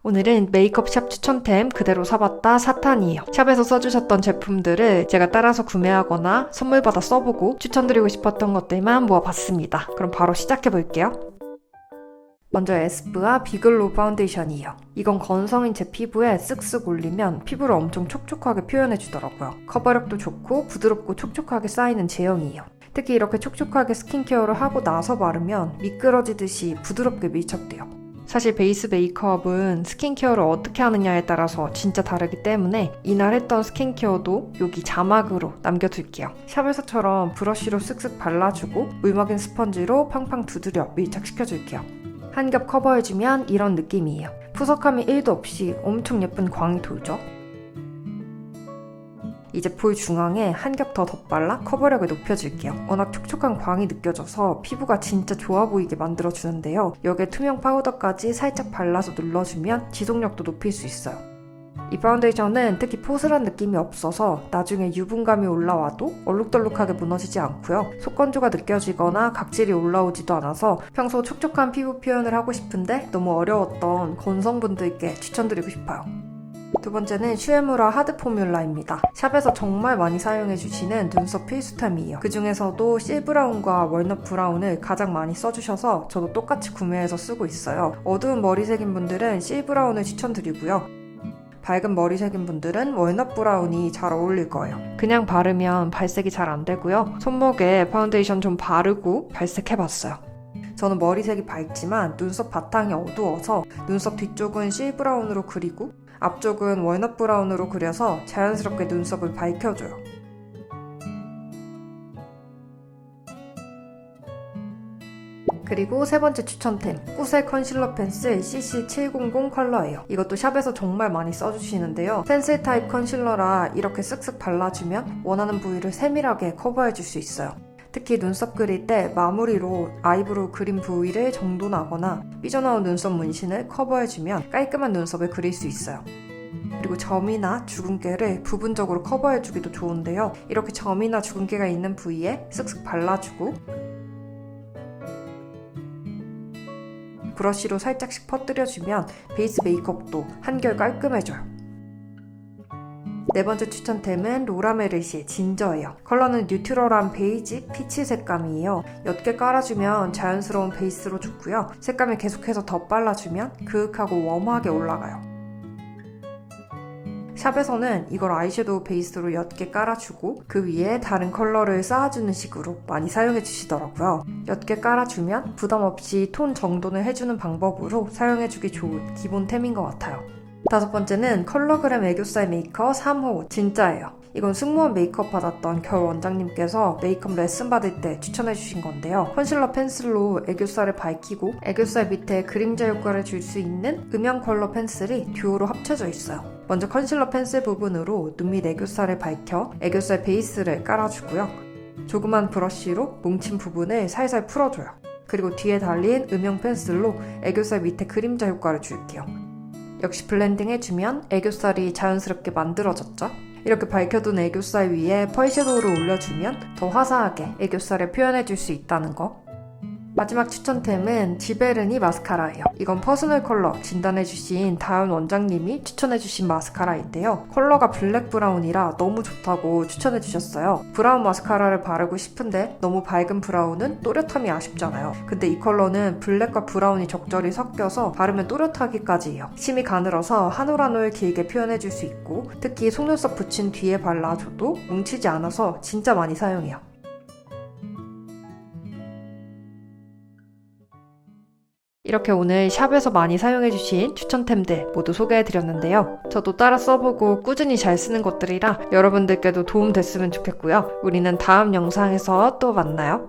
오늘은 메이크업샵 추천템 그대로 사봤다 4탄이에요. 샵에서 써주셨던 제품들을 제가 따라서 구매하거나 선물 받아 써보고 추천드리고 싶었던 것들만 모아봤습니다. 그럼 바로 시작해볼게요. 먼저 에스쁘아 비글로우 파운데이션이에요. 이건 건성인 제 피부에 쓱쓱 올리면 피부를 엄청 촉촉하게 표현해주더라고요. 커버력도 좋고 부드럽고 촉촉하게 쌓이는 제형이에요. 특히 이렇게 촉촉하게 스킨케어를 하고 나서 바르면 미끄러지듯이 부드럽게 밀착돼요. 사실 베이스 메이크업은 스킨케어를 어떻게 하느냐에 따라서 진짜 다르기 때문에 이날 했던 스킨케어도 여기 자막으로 남겨둘게요. 샵에서처럼 브러쉬로 쓱쓱 발라주고 물먹인 스펀지로 팡팡 두드려 밀착시켜줄게요. 한 겹 커버해주면 이런 느낌이에요. 푸석함이 1도 없이 엄청 예쁜 광이 돌죠? 이제 볼 중앙에 한 겹 더 덧발라 커버력을 높여줄게요. 워낙 촉촉한 광이 느껴져서 피부가 진짜 좋아 보이게 만들어주는데요. 여기에 투명 파우더까지 살짝 발라서 눌러주면 지속력도 높일 수 있어요. 이 파운데이션은 특히 포슬한 느낌이 없어서 나중에 유분감이 올라와도 얼룩덜룩하게 무너지지 않고요. 속건조가 느껴지거나 각질이 올라오지도 않아서 평소 촉촉한 피부 표현을 하고 싶은데 너무 어려웠던 건성분들께 추천드리고 싶어요. 두 번째는 슈에무라 하드 포뮬라입니다. 샵에서 정말 많이 사용해주시는 눈썹 필수템이에요. 그 중에서도 실브라운과 월넛 브라운을 가장 많이 써주셔서 저도 똑같이 구매해서 쓰고 있어요. 어두운 머리색인 분들은 실브라운을 추천드리고요. 밝은 머리색인 분들은 월넛 브라운이 잘 어울릴 거예요. 그냥 바르면 발색이 잘 안 되고요. 손목에 파운데이션 좀 바르고 발색해봤어요. 저는 머리색이 밝지만 눈썹 바탕이 어두워서 눈썹 뒤쪽은 실브라운으로 그리고 앞쪽은 월넛 브라운으로 그려서 자연스럽게 눈썹을 밝혀줘요. 그리고 세 번째 추천템, 꾸셀 컨실러 펜슬 CC700 컬러예요. 이것도 샵에서 정말 많이 써주시는데요. 펜슬 타입 컨실러라 이렇게 쓱쓱 발라주면 원하는 부위를 세밀하게 커버해줄 수 있어요. 특히 눈썹 그릴 때 마무리로 아이브로우 그린 부위를 정돈하거나 삐져나온 눈썹 문신을 커버해주면 깔끔한 눈썹을 그릴 수 있어요. 그리고 점이나 주근깨를 부분적으로 커버해주기도 좋은데요. 이렇게 점이나 주근깨가 있는 부위에 쓱쓱 발라주고 브러쉬로 살짝씩 퍼뜨려주면 베이스 메이크업도 한결 깔끔해져요. 네 번째 추천템은 로라메르시의 진저예요. 컬러는 뉴트럴한 베이지 피치 색감이에요. 옅게 깔아주면 자연스러운 베이스로 좋고요. 색감을 계속해서 더 발라주면 그윽하고 웜하게 올라가요. 샵에서는 이걸 아이섀도우 베이스로 옅게 깔아주고 그 위에 다른 컬러를 쌓아주는 식으로 많이 사용해 주시더라고요. 옅게 깔아주면 부담 없이 톤 정돈을 해주는 방법으로 사용해주기 좋은 기본템인 것 같아요. 다섯 번째는 컬러그램 애교살 메이커 3호 진짜예요. 이건 승무원 메이크업 받았던 결 원장님께서 메이크업 레슨 받을 때 추천해주신 건데요. 컨실러 펜슬로 애교살을 밝히고 애교살 밑에 그림자 효과를 줄 수 있는 음영 컬러 펜슬이 듀오로 합쳐져 있어요. 먼저 컨실러 펜슬 부분으로 눈 밑 애교살을 밝혀 애교살 베이스를 깔아주고요. 조그만 브러쉬로 뭉친 부분을 살살 풀어줘요. 그리고 뒤에 달린 음영 펜슬로 애교살 밑에 그림자 효과를 줄게요. 역시 블렌딩 해주면 애교살이 자연스럽게 만들어졌죠? 이렇게 밝혀둔 애교살 위에 펄 섀도우를 올려주면 더 화사하게 애교살을 표현해줄 수 있다는 거. 마지막 추천템은 지베르니 마스카라예요. 이건 퍼스널 컬러 진단해주신 다현 원장님이 추천해주신 마스카라인데요. 컬러가 블랙 브라운이라 너무 좋다고 추천해주셨어요. 브라운 마스카라를 바르고 싶은데 너무 밝은 브라운은 또렷함이 아쉽잖아요. 근데 이 컬러는 블랙과 브라운이 적절히 섞여서 바르면 또렷하기까지 해요. 심이 가늘어서 한 올 한 올 길게 표현해줄 수 있고 특히 속눈썹 붙인 뒤에 발라줘도 뭉치지 않아서 진짜 많이 사용해요. 이렇게 오늘 샵에서 많이 사용해주신 추천템들 모두 소개해드렸는데요. 저도 따라 써보고 꾸준히 잘 쓰는 것들이라 여러분들께도 도움 됐으면 좋겠고요. 우리는 다음 영상에서 또 만나요.